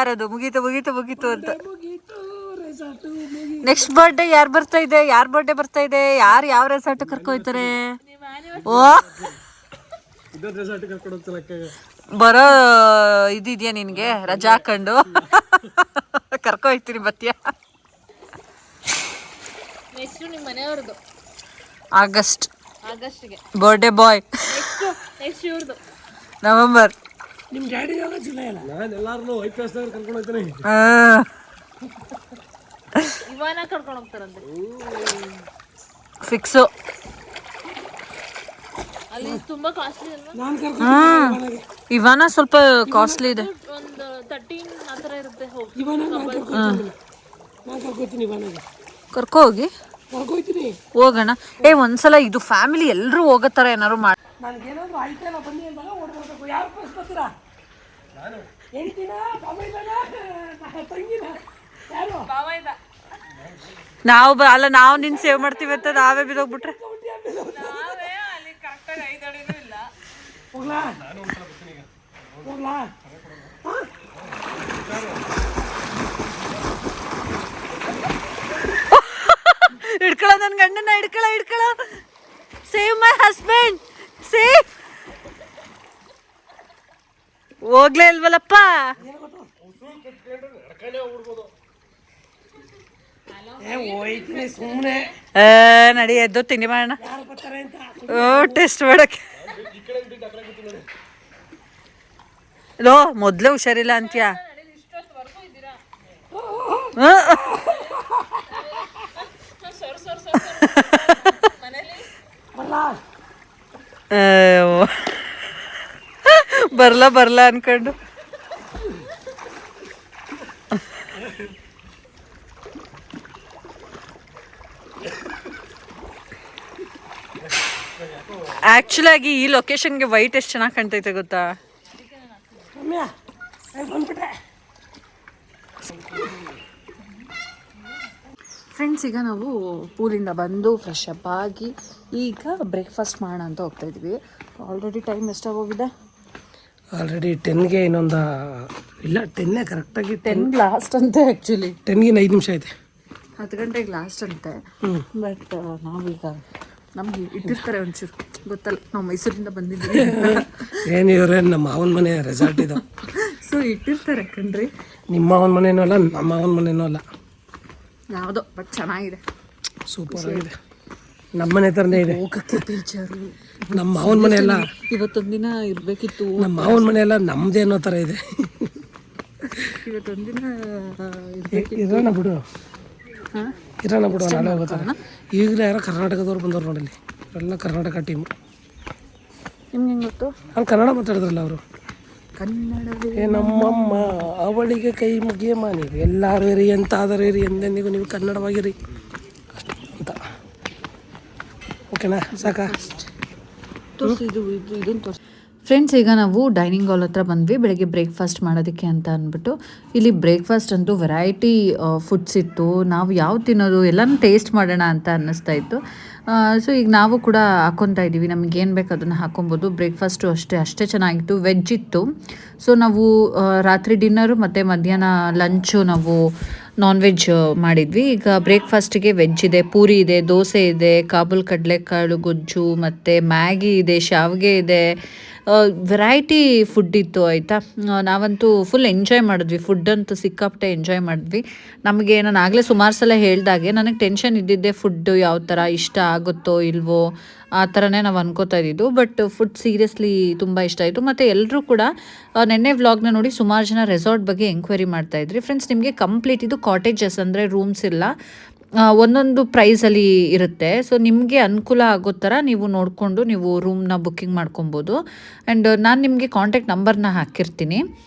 ಇರೋದು ಮುಗೀತು ಅಂತ ನೆಕ್ಸ್ಟ್ ಬರ್ಡೇ ಯಾರು ಬರ್ತಾ ಇದೆ ಯಾರು ಯಾವ ರೆಸಾರ್ಟ್ ಕರ್ಕೊಯ್ತಾರೆ ಓ ಬರೋ ಇದೆಯಾ ನಿನ್ಗೆ ರಜಾ ಹಾಕೊಂಡು ಕರ್ಕೊಯ್ತೀನಿ ಬತ್ತೀಯ ನೆಕ್ಸ್ಟ್ ನಿಮ್ಮ ಮನೆಯವ್ರದ್ದು ಆಗಸ್ಟ್ಗೆ ಬರ್ಡೇ ಬಾಯ್ ನೆಕ್ಸ್ಟ್ ಇವ್ರದ್ದು ನವೆಂಬರ್ ನಿಮ್ಮ ಡ್ಯಾಡಿ ಯಾವಾಗ ಜುಲೈ ಅಲ್ಲ ನಾನು ಎಲ್ಲಾರನ್ನೂ ವೈಟ್ ಕ್ಲಾಸ್ದಾಗ ಕರ್ಕೊಂಡು ಹೋಗ್ತೀನಿ ಇವನ ಕರ್ಕೊಂಡು ಹೋಗ್ತಾರಂತೆ ಫಿಕ್ಸು ಅಲ್ಲಿ ತುಂಬಾ ಕಾಸ್ಟ್ಲಿ ಅಲ್ವಾ ನಾನು ಕರ್ಕೊಂಡು ಇವನ ಸ್ವಲ್ಪ ಕಾಸ್ಟ್ಲಿ ಇದೆ ಒಂದು 13 ಆ ಥರ ಇರುತ್ತೆ ಹೋಗಿ ಇವನ ನಾನು ಕರ್ಕೋತೀನಿ ಇವನಿಗೆ ಕರ್ಕೋಗಿ ಕರ್ಕೋಯ್ತೀನಿ ಹೋಗೋಣ ಒಂದ್ಸಲ ಇದು ಫ್ಯಾಮಿಲಿ ಎಲ್ಲರೂ ಹೋಗೋ ಥರ ಏನಾದ್ರು ಮಾಡಿ ನನಗೇನಾದ್ರು ಆಯ್ತಲ್ಲ ಬನ್ನಿ ಅಂದಾಗ ಓಡ್ಬರ್ಬೇಕು ಯಾರು ಫಸ್ಟ್ ಬರ್ತೀರಾ ನಾನು ಹೆಂಡ್ತಿನ ಬಾಬೈದನ ತಂಗಿನ ಯಾರು ನಾವು ನಿನ್ನ ಸೇವ್ ಮಾಡ್ತೀವಿ ಅಂತ ನಾವೇ ಬಿದ್ದೋಗ್ಬಿಟ್ರೆ ಹೋಗ್ಲಾ ಹೋಗ್ಲಾ ಹಿಡ್ಕೊಳ್ಳೋ ನನ್ನ ಗಂಡನ ಹಿಡ್ಕೊಳ್ಳೋ ಸೇವ್ ಮೈ ಹಸ್ಬೆಂಡ್ ಸೇವ್ ಹೋಗ್ಲೇ ಇಲ್ವಲ್ಲಪ್ಪ ಹೋಯ್ತೀನಿ ಸುಮ್ಮನೆ ನಡಿ ಎದ್ದು ತಿಂಡಿ ಮಾಡೋಣ ಯಾರು ಬರ್ತಾರೆ ಅಂತ ಟೆಸ್ಟ್ ಮಾಡಕ್ಕೆ ಲೋ ಮೊದ್ಲೇ ಹುಷಾರಿಲ್ಲ ಅಂತ್ಯಾ ಬರ್ಲಾ ಅನ್ಕೊಂಡು ಆಕ್ಚುಲಿ ಆಗಿ ಈ ಲೊಕೇಶನ್ಗೆ ವೈಟ್ ಎಷ್ಟು ಚೆನ್ನಾಗಿ ಕಾಣ್ತೈತೆ ಗೊತ್ತಾ ಫ್ರೆಂಡ್ಸ್ ಈಗ ನಾವು ಪೂಲಿಂದ ಬಂದು ಫ್ರೆಶ್ ಅಪ್ ಆಗಿ ಈಗ ಬ್ರೇಕ್ಫಾಸ್ಟ್ ಮಾಡೋಣ ಅಂತ ಹೋಗ್ತಾ ಇದ್ವಿ ಆಲ್ರೆಡಿ ಟೈಮ್ ಎಷ್ಟಾಗೋಗಿದೆ ಆಲ್ರೆಡಿ 10ಗೆ ಇನ್ನೊಂದು ಇಲ್ಲ 10 ಕರೆಕ್ಟಾಗಿ 10 ಲಾಸ್ಟ್ ಅಂತೆ ಆ್ಯಕ್ಚುಲಿ 10ಗೆ 5 ನಿಮಿಷ ಐತೆ 10 ಗಂಟೆಗೆ ಲಾಸ್ಟ್ ಅಂತೆ ಬಟ್ ನಾವೀಗ ನಮ್ಗೆ ಇಟ್ಟಿರ್ತಾರೆ ಒಂಚೂರು ಗೊತ್ತಲ್ಲ ನಾವು ಮೈಸೂರಿಂದ ಬಂದಿದ್ದೀವಿ ಏನಿವ್ರೆ ನಮ್ಮ ಮಾವನ ಮನೆ ರೆಸಾರ್ಟ್ ಇದು ಸೊ ಇಟ್ಟಿರ್ತಾರೆ ಕಣ್ರಿ ನಿಮ್ಮ ಮಾವನ ಮನೆನೂ ಅಲ್ಲ ನಮ್ಮ ಮಾವನ ಮನೆನೂ ಅಲ್ಲ ಯಾವುದೋ ಬಟ್ ಚೆನ್ನಾಗಿದೆ ಸೂಪರ್ ಆಗಿದೆ ನಮ್ಮ ಮನೆ ಥರನೇ ಇದೆ ಹೋಗಕ್ಕೆ ಬೇಜಾರು ನಮ್ಮ ಮಾವನ ಮನೆ ಎಲ್ಲ ಇವತ್ತೊಂದಿನ ಇರಬೇಕಿತ್ತು ನಮ್ಮ ಮಾವನ ಮನೆ ಎಲ್ಲ ನಮ್ಮದೇ ಅನ್ನೋ ಥರ ಇದೆ ಇವತ್ತೊಂದಿನ ಇರೋಣ ಬಿಡು ಹಾಂ ಇರೋಣ ಬಿಡು ನಾಳೆ ಹೋಗೋತಾರ ಈಗಲೇ ಯಾರೋ ಕರ್ನಾಟಕದವ್ರು ಬಂದವ್ರು ನೋಡಲ್ಲಿ ಎಲ್ಲ ಕರ್ನಾಟಕ ಟೀಮು ನಿಮ್ಗೆ ಹೆಂಗೆ ಗೊತ್ತು ಅಲ್ಲಿ ಕನ್ನಡ ಮಾತಾಡಿದ್ರಲ್ಲ ಅವರು ಕನ್ನಡವೇ ಏ ನಮ್ಮಮ್ಮ ಅವಳಿಗೆ ಕೈ ಮುಗಿಯ ನೀವು ಎಲ್ಲರೂ ಇರಿ ಎಂತಾದರೂ ಇರಿ ಎಂದೆಂದಿಗೂ ನೀವು ಕನ್ನಡವಾಗಿರಿ ಅಷ್ಟು ಅಂತ ಓಕೆನಾ ಸಾಕಾ ತೋರಿಸಿ ಇದನ್ನು ತೋರಿಸಿ ಫ್ರೆಂಡ್ಸ್ ಈಗ ನಾವು ಡೈನಿಂಗ್ ಹಾಲ್ ಹತ್ರ ಬಂದ್ವಿ ಬೆಳಗ್ಗೆ ಬ್ರೇಕ್ಫಾಸ್ಟ್ ಮಾಡೋದಕ್ಕೆ ಅಂತ ಅಂದ್ಬಿಟ್ಟು ಇಲ್ಲಿ ಬ್ರೇಕ್ಫಾಸ್ಟ್ ಅಂತೂ ವೆರೈಟಿ ಫುಡ್ಸ್ ಇತ್ತು ನಾವು ಯಾವ ತಿನ್ನೋದು ಎಲ್ಲನೂ ಟೇಸ್ಟ್ ಮಾಡೋಣ ಅಂತ ಅನ್ನಿಸ್ತಾ ಇತ್ತು ಸೊ ಈಗ ನಾವು ಕೂಡ ಹಾಕ್ಕೊತಾ ಇದ್ದೀವಿ ನಮ್ಗೆ ಏನು ಬೇಕು ಅದನ್ನು ಹಾಕೊಬೋದು ಬ್ರೇಕ್ಫಾಸ್ಟು ಅಷ್ಟೇ ಚೆನ್ನಾಗಿತ್ತು ವೆಜ್ ಇತ್ತು ಸೊ ನಾವು ರಾತ್ರಿ ಡಿನ್ನರು ಮತ್ತು ಮಧ್ಯಾಹ್ನ ಲಂಚು ನಾವು ನಾನ್ ವೆಜ್ ಮಾಡಿದ್ವಿ ಈಗ ಬ್ರೇಕ್ಫಾಸ್ಟಿಗೆ ವೆಜ್ ಇದೆ ಪೂರಿ ಇದೆ ದೋಸೆ ಇದೆ ಕಾಬೂಲ್ ಕಡಲೆಕಾಳು ಗೊಜ್ಜು ಮತ್ತು ಮ್ಯಾಗಿ ಇದೆ ಶಾವಿಗೆ ಇದೆ ವೆರೈಟಿ ಫುಡ್ ಇತ್ತು ಆಯಿತಾ. ನಾವಂತೂ ಫುಲ್ ಎಂಜಾಯ್ ಮಾಡಿದ್ವಿ, ಫುಡ್ ಅಂತೂ ಸಿಕ್ಕಾಪಟ್ಟೆ ಎಂಜಾಯ್ ಮಾಡಿದ್ವಿ. ನಮಗೆ ನಾನು ಆಗಲೇ ಸುಮಾರು ಸಲ ಹೇಳ್ದಾಗೆ ನನಗೆ ಟೆನ್ಷನ್ ಇದ್ದಿದ್ದೆ ಫುಡ್ಡು ಯಾವ ಥರ ಇಷ್ಟ ಆಗುತ್ತೋ ಇಲ್ವೋ ಆ ಥರನೇ ನಾವು ಅನ್ಕೋತಾ ಇದ್ದಿದ್ದು. ಬಟ್ ಫುಡ್ ಸೀರಿಯಸ್ಲಿ ತುಂಬ ಇಷ್ಟ ಆಯಿತು. ಮತ್ತು ಎಲ್ಲರೂ ಕೂಡ ನೆನ್ನೆ ವ್ಲಾಗ್ನ ನೋಡಿ ಸುಮಾರು ಜನ ರೆಸಾರ್ಟ್ ಬಗ್ಗೆ ಎಂಕ್ವೈರಿ ಮಾಡ್ತಾಯಿದ್ರಿ. ಫ್ರೆಂಡ್ಸ್, ನಿಮಗೆ ಕಂಪ್ಲೀಟ್ ಇದು ಕಾಟೇಜಸ್ ಅಂದರೆ ರೂಮ್ಸ್ ಇಲ್ಲ, ಒಂದೊಂದು ಪ್ರೈಸಲ್ಲಿ ಇರುತ್ತೆ. ಸೊ ನಿಮಗೆ ಅನುಕೂಲ ಆಗೋ ಥರ ನೀವು ನೋಡಿಕೊಂಡು ನೀವು ರೂಮ್ನ ಬುಕ್ಕಿಂಗ್ ಮಾಡ್ಕೊಬೋದು. ಆ್ಯಂಡ್ ನಾನು ನಿಮಗೆ ಕಾಂಟ್ಯಾಕ್ಟ್ ನಂಬರ್ನ ಹಾಕಿರ್ತೀನಿ.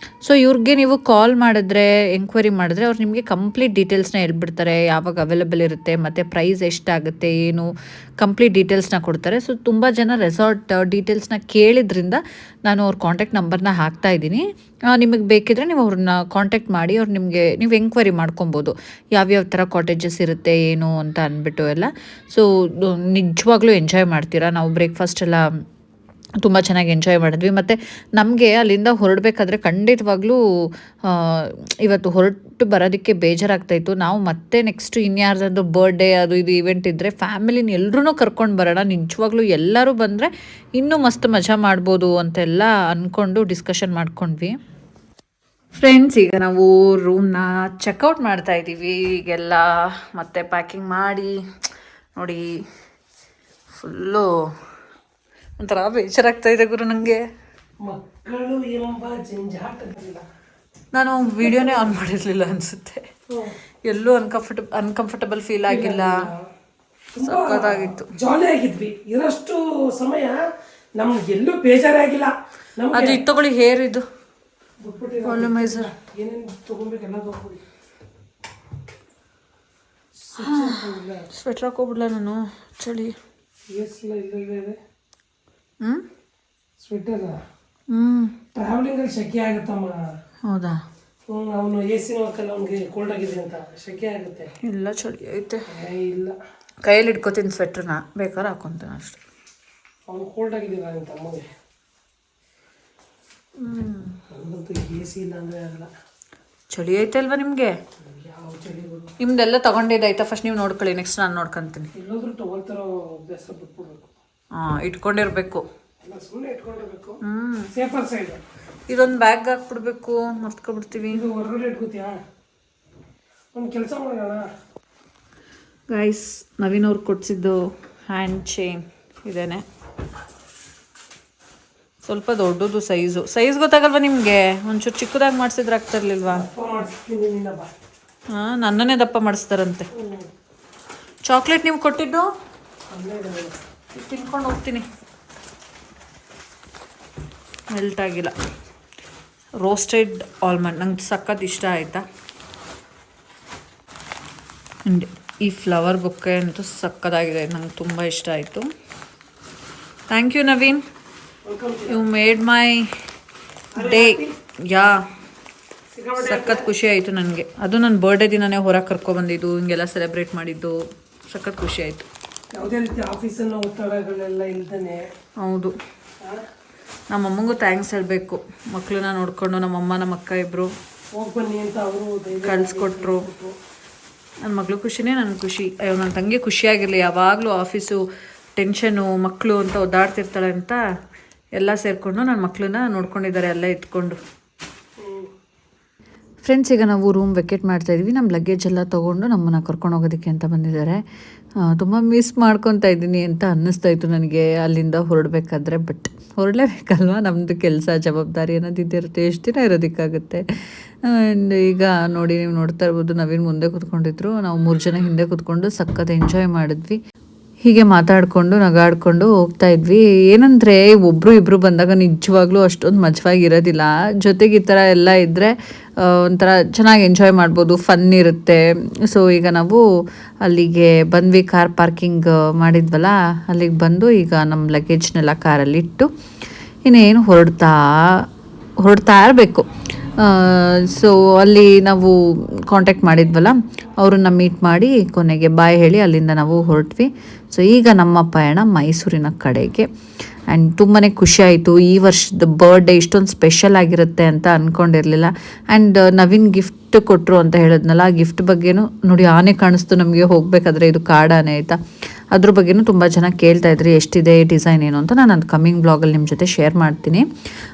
ಸೊ ಇವ್ರಿಗೆ ನೀವು ಕಾಲ್ ಮಾಡಿದ್ರೆ, ಎಂಕ್ವೈರಿ ಮಾಡಿದ್ರೆ ಅವ್ರು ನಿಮಗೆ ಕಂಪ್ಲೀಟ್ ಡೀಟೇಲ್ಸ್ನ ಹೇಳ್ಬಿಡ್ತಾರೆ, ಯಾವಾಗ ಅವೈಲೇಬಲ್ ಇರುತ್ತೆ ಮತ್ತು ಪ್ರೈಸ್ ಎಷ್ಟಾಗುತ್ತೆ ಏನು ಕಂಪ್ಲೀಟ್ ಡೀಟೇಲ್ಸ್ನ ಕೊಡ್ತಾರೆ. ಸೊ ತುಂಬ ಜನ ರೆಸಾರ್ಟ್ ಡೀಟೇಲ್ಸ್ನ ಕೇಳಿದ್ರಿಂದ ನಾನು ಅವ್ರ ಕಾಂಟ್ಯಾಕ್ಟ್ ನಂಬರ್ನ ಹಾಕ್ತಾ ಇದ್ದೀನಿ. ನಿಮಗೆ ಬೇಕಿದ್ರೆ ನೀವು ಅವ್ರನ್ನ ಕಾಂಟ್ಯಾಕ್ಟ್ ಮಾಡಿ ನೀವು ಎಂಕ್ವೈರಿ ಮಾಡ್ಕೊಬೋದು ಯಾವ್ಯಾವ ಥರ ಕಾಟೇಜಸ್ ಇರುತ್ತೆ ಏನು ಅಂತ ಅಂದ್ಬಿಟ್ಟು ಎಲ್ಲ. ಸೊ ನಿಜವಾಗ್ಲೂ ಎಂಜಾಯ್ ಮಾಡ್ತೀರಾ. ನಾವು ಬ್ರೇಕ್ಫಾಸ್ಟ್ ಎಲ್ಲ ತುಂಬ ಚೆನ್ನಾಗಿ ಎಂಜಾಯ್ ಮಾಡಿದ್ವಿ. ಮತ್ತು ನಮಗೆ ಅಲ್ಲಿಂದ ಹೊರಡಬೇಕಾದ್ರೆ ಖಂಡಿತವಾಗ್ಲೂ ಇವತ್ತು ಹೊರಟು ಬರೋದಕ್ಕೆ ಬೇಜಾರಾಗ್ತಾಯಿತ್ತು. ನಾವು ಮತ್ತೆ ನೆಕ್ಸ್ಟ್ ಇನ್ಯಾರ್ದಂದು ಬರ್ಡೇ ಅದು ಇದು ಇವೆಂಟ್ ಇದ್ದರೆ ಫ್ಯಾಮಿಲಿನ ಎಲ್ಲರೂ ಕರ್ಕೊಂಡು ಬರೋಣ, ನಿಜವಾಗ್ಲೂ ಎಲ್ಲರೂ ಬಂದರೆ ಇನ್ನೂ ಮಸ್ತ್ ಮಜಾ ಮಾಡ್ಬೋದು ಅಂತೆಲ್ಲ ಅಂದ್ಕೊಂಡು ಡಿಸ್ಕಷನ್ ಮಾಡ್ಕೊಂಡ್ವಿ. ಫ್ರೆಂಡ್ಸ್, ಈಗ ನಾವು ರೂಮ್ನ ಚೆಕ್ಔಟ್ ಮಾಡ್ತಾ ಇದ್ದೀವಿ. ಈಗೆಲ್ಲ ಮತ್ತೆ ಪ್ಯಾಕಿಂಗ್ ಮಾಡಿ ನೋಡಿ ಫುಲ್ಲು ಒಂಥರ ಬೇಜಾರಾಗ್ತಾ ಇದೆ ಗುರು ನನಗೆ. ಮಕ್ಕಳು ಎಂಬ ಜಂಜಾಟವಿಲ್ಲ. ನಾನು ವಿಡಿಯೋನೇ ಆನ್ ಮಾಡಿರಲಿಲ್ಲ ಅನಿಸುತ್ತೆ. ಎಲ್ಲೂ ಅನ್ಕಂಫರ್ಟಬಲ್ ಫೀಲ್ ಆಗಿಲ್ಲ. ಸಕ್ಕತ್ತಾಗಿತ್ತು, ಜಾಲಿ ಆಗಿದ್ವಿ. ಇರೋಷ್ಟು ಸಮಯ ನಮ್ಗೆ ಎಲ್ಲೂ ಬೇಜಾರಾಗಿಲ್ಲ. ಅದು ಇದು ತಗೊಳ್ಳಿ, ಹೇರ್ ಇದು ವಾಲ್ಯೂಮೈಸರ್ ಏನೇನು ತಗೊಬೇಕೆಲ್ಲ ತಗೊಳ್ಳಿ. ಸ್ವೆಟ್ರ್ ಹಾಕೋಬಿಡ್ಲ ನಾನು, ಚಳಿ. ಸ್ವೆಟರ್ ಟ್ರಾವೆಲಿಂಗ್ ಅಲ್ಲಿ ಶೆಕೆ ಆಗುತ್ತಮ್ಮ. ಹೌದಾ? ಅವನು ಎ ಸಿ ಹಾಕಲ್ಲ, ಅವ್ನಿಗೆ ಕೋಲ್ಡ್ ಆಗಿದೆ ಅಂತ ಶೆಕೆ ಆಗುತ್ತೆ. ಇಲ್ಲ, ಚಳಿ ಐತೆ. ಇಲ್ಲ, ಕೈಯಲ್ಲಿ ಇಟ್ಕೋತೀನಿ ಸ್ವೆಟ್ರನ್ನ, ಬೇಕಾದ್ರೆ ಹಾಕೊಂತೀನಿ ಅಷ್ಟೆ. ಅವನು ಕೋಲ್ಡ್ ಆಗಿದ್ದೀರ ಅಂತ ಅಮ್ಮಗೆ. ನಮ್ಮಂತೂ ಎ ಸಿ ಇಲ್ಲ ಅಂದರೆ ಆಗಲ್ಲ. ಚಳಿ ಐತೆ ಅಲ್ವಾ ನಿಮಗೆ? ಯಾವ ಚಳಿ ಬರು. ನಿಮ್ದೆಲ್ಲ ತಗೊಂಡಿದ್ದಾಯ್ತಾ? ಫಸ್ಟ್ ನೀವು ನೋಡ್ಕೊಳ್ಳಿ, ನೆಕ್ಸ್ಟ್ ನಾನು ನೋಡ್ಕೊತೀನಿ. ಎಲ್ಲಾದ್ರೂ ತಗೊಳ್ತಾರೋ ಅಭ್ಯಾಸ ಬಿಟ್ಬಿಡ್ಬೇಕು. ಇಟ್ಕೊಂಡಿರ್ಬೇಕು, ಎಲ್ಲ ಸುಮ್ಮನೆ ಇಟ್ಕೊಂಡಿರ್ಬೇಕು. Safer side. ಇದೊಂದು ಬ್ಯಾಗ್ ಹಾಕ್ಬಿಡ್ಬೇಕು, ಮರ್ತ್ಕೊಬಿಡ್ತೀವಿ. ಇದು ಹೊರಗಡೆ ಇಟ್ಕೋತೀಯಾ? ಒಂದು ಕೆಲಸ ಮಾಡೋಣ ಗೈಸ್, ನವೀನ್ ಅವ್ರು ಕೊಡ್ಸಿದ್ದು ಹ್ಯಾಂಡ್ ಚೈನ್ ಇದೇನೆ. ಸ್ವಲ್ಪ ದೊಡ್ಡದು ಸೈಜ್ ಗೊತ್ತಾಗಲ್ವಾ ನಿಮಗೆ? ಒಂಚೂರು ಚಿಕ್ಕದಾಗಿ ಮಾಡಿಸಿದ್ರೆ ಆಗ್ತಿರ್ಲಿಲ್ವಾ? ಹಾಂ, ನನ್ನನ್ನೇ ದಪ್ಪ ಮಾಡಿಸ್ತಾರಂತೆ. ಚಾಕ್ಲೇಟ್ ನೀವು ಕೊಟ್ಟಿದ್ದು ತಿನ್ಕೊಂಡು ಹೋಗ್ತೀನಿ. ಮೆಲ್ಟ್ ಆಗಿಲ್ಲ. ರೋಸ್ಟೆಡ್ ಆಲ್ಮಂಡ್ ನಂಗೆ ಸಖತ್ ಇಷ್ಟ ಆಯಿತಾ. ಆ್ಯಂಡ್ ಈ ಫ್ಲವರ್ ಬೊಕ್ಕೆ ಅಂತೂ ಸಕ್ಕತ್ತಾಗಿದೆ, ನಂಗೆ ತುಂಬ ಇಷ್ಟ ಆಯಿತು. Thank you Naveen, you made my day. Yeah, ಸಖತ್ ಖುಷಿ ಆಯಿತು ನನಗೆ. ಅದು ನನ್ನ ಬರ್ಡೇ ದಿನನೇ ಹೊರಗೆ ಕರ್ಕೊಬಂದಿದ್ದು, ಹಿಂಗೆಲ್ಲ ಸೆಲೆಬ್ರೇಟ್ ಮಾಡಿದ್ದು ಸಖತ್ ಖುಷಿ ಆಯಿತು. ಯಾವುದೇ ರೀತಿ ಆಫೀಸನ್ನು ಒತ್ತಡಗಳೆಲ್ಲ ಇಲ್ದೇ. ಹೌದು, ನಮ್ಮಮ್ಮಂಗೂ ಥ್ಯಾಂಕ್ಸ್ ಹೇಳಬೇಕು. ಮಕ್ಕಳನ್ನ ನೋಡಿಕೊಂಡು ನಮ್ಮಮ್ಮ ನಮ್ಮ ಅಕ್ಕ ಇಬ್ಬರು ಹೋಗಿ ಬನ್ನಿ ಅಂತ ಅವರು ಕಳಿಸ್ಕೊಟ್ರು. ನನ್ನ ಮಗಳು ಖುಷಿನೇ ನನಗೆ ಖುಷಿ. ಅಯ್ಯೋ, ನನ್ನ ತಂಗಿ ಖುಷಿಯಾಗಿರಲಿ. ಯಾವಾಗಲೂ ಆಫೀಸು ಟೆನ್ಷನು ಮಕ್ಕಳು ಅಂತ ಒದ್ದಾಡ್ತಿರ್ತಾಳೆ ಅಂತ ಎಲ್ಲ ಸೇರಿಕೊಂಡು ನನ್ನ ಮಕ್ಕಳನ್ನ ನೋಡ್ಕೊಂಡಿದ್ದಾರೆ ಎಲ್ಲ ಇಟ್ಕೊಂಡು. ಫ್ರೆಂಡ್ಸ್, ಈಗ ನಾವು ರೂಮ್ ವೆಕೇಟ್ ಮಾಡ್ತಾಯಿದ್ವಿ. ನಮ್ಮ ಲಗೇಜ್ ಎಲ್ಲ ತೊಗೊಂಡು ನಮ್ಮನ್ನು ಕರ್ಕೊಂಡು ಹೋಗೋದಕ್ಕೆ ಅಂತ ಬಂದಿದ್ದಾರೆ. ತುಂಬ ಮಿಸ್ ಮಾಡ್ಕೊತಾ ಇದ್ದೀನಿ ಅಂತ ಅನ್ನಿಸ್ತಾ ಇತ್ತು ನನಗೆ ಅಲ್ಲಿಂದ ಹೊರಡಬೇಕಾದ್ರೆ. ಬಟ್ ಹೊರಡಲೇಬೇಕಲ್ವ, ನಮ್ಮದು ಕೆಲಸ ಜವಾಬ್ದಾರಿ ಅನ್ನೋದು ಇದ್ದಿರುತ್ತೆ, ಎಷ್ಟು ದಿನ ಇರೋದಕ್ಕಾಗುತ್ತೆ. ಆ್ಯಂಡ್ ಈಗ ನೋಡಿ, ನೀವು ನೋಡ್ತಾ ಇರ್ಬೋದು, ನವೀನ್ ಮುಂದೆ ಕೂತ್ಕೊಂಡಿದ್ರು, ನಾವು 3 ಜನ ಹಿಂದೆ ಕೂತ್ಕೊಂಡು ಸಖತ್ ಎಂಜಾಯ್ ಮಾಡಿದ್ವಿ. ಹೀಗೆ ಮಾತಾಡಿಕೊಂಡು ನಗಾಡ್ಕೊಂಡು ಹೋಗ್ತಾ ಇದ್ವಿ. ಏನಂದರೆ ಒಬ್ಬರು ಇಬ್ಬರು ಬಂದಾಗ ನಿಜವಾಗ್ಲೂ ಅಷ್ಟೊಂದು ಮಜವಾಗಿರೋದಿಲ್ಲ. ಜೊತೆಗೆ ಈ ಥರ ಎಲ್ಲ ಇದ್ದರೆ ಒಂಥರ ಚೆನ್ನಾಗಿ ಎಂಜಾಯ್ ಮಾಡ್ಬೋದು, ಫನ್ ಇರುತ್ತೆ. ಸೊ ಈಗ ನಾವು ಅಲ್ಲಿಗೆ ಬಂದ್ವಿ, ಕಾರ್ ಪಾರ್ಕಿಂಗ್ ಮಾಡಿದ್ವಲ್ಲ ಅಲ್ಲಿಗೆ ಬಂದು ಈಗ ನಮ್ಮ ಲಗೇಜ್ನೆಲ್ಲ ಕಾರಲ್ಲಿ ಇಟ್ಟು ಇನ್ನೇನು ಹೊರಡ್ತಾ ಇರಬೇಕು. ಸೊ ಅಲ್ಲಿ ನಾವು ಕಾಂಟ್ಯಾಕ್ಟ್ ಮಾಡಿದ್ವಲ್ಲ, ಅವ್ರನ್ನ ಮೀಟ್ ಮಾಡಿ ಕೊನೆಗೆ ಬಾಯ್ ಹೇಳಿ ಅಲ್ಲಿಂದ ನಾವು ಹೊರಟ್ವಿ. ಸೊ ಈಗ ನಮ್ಮ ಪಯಣ ಮೈಸೂರಿನ ಕಡೆಗೆ. ಆ್ಯಂಡ್ ತುಂಬಾ ಖುಷಿ ಆಯಿತು. ಈ ವರ್ಷದ ಬರ್ಡೇ ಇಷ್ಟೊಂದು ಸ್ಪೆಷಲ್ ಆಗಿರುತ್ತೆ ಅಂತ ಅಂದ್ಕೊಂಡಿರಲಿಲ್ಲ. ಆ್ಯಂಡ್ ನವೀನ್ ಗಿಫ್ಟ್ ಕೊಟ್ಟರು ಅಂತ ಹೇಳಿದ್ನಲ್ಲ, ಆ ಗಿಫ್ಟ್ ಬಗ್ಗೆನೂ ನೋಡಿ, ಆನೆ ಕಾಣಿಸ್ತು ನಮಗೆ ಹೋಗಬೇಕಾದ್ರೆ. ಇದು ಕಾಡಾನೆ ಆಯಿತಾ. ಅದ್ರ ಬಗ್ಗೆನೂ ತುಂಬ ಜನ ಕೇಳ್ತಾ ಇದ್ರಿ ಎಷ್ಟಿದೆ ಡಿಸೈನ್ ಏನು ಅಂತ. ನಾನು ಅದು ಕಮ್ಮಿಂಗ್ ಬ್ಲಾಗಲ್ಲಿ ನಿಮ್ಮ ಜೊತೆ ಶೇರ್ ಮಾಡ್ತೀನಿ.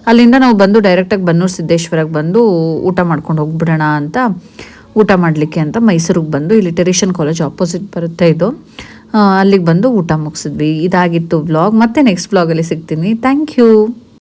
ಅಲ್ಲಿಂದ ನಾವು ಬಂದು ಡೈರೆಕ್ಟಾಗಿ ಬನ್ನೂರು ಸಿದ್ದೇಶ್ವರಕ್ಕೆ ಬಂದು ಊಟ ಮಾಡ್ಕೊಂಡು ಹೋಗ್ಬಿಡೋಣ ಅಂತ, ಊಟ ಮಾಡಲಿಕ್ಕೆ ಅಂತ ಮೈಸೂರಿಗೆ ಬಂದು, ಇಲ್ಲಿ ಟೆರಿಷನ್ ಕಾಲೇಜ್ ಆಪೋಸಿಟ್ ಬರುತ್ತೆ ಇದು, ಅಲ್ಲಿಗೆ ಬಂದು ಊಟ ಮುಗಿಸಿದ್ವಿ. ಇದಾಗಿತ್ತು ವ್ಲಾಗ್. ಮತ್ತೆ ನೆಕ್ಸ್ಟ್ ವ್ಲಾಗಲ್ಲಿ ಸಿಗ್ತೀನಿ. Thank you.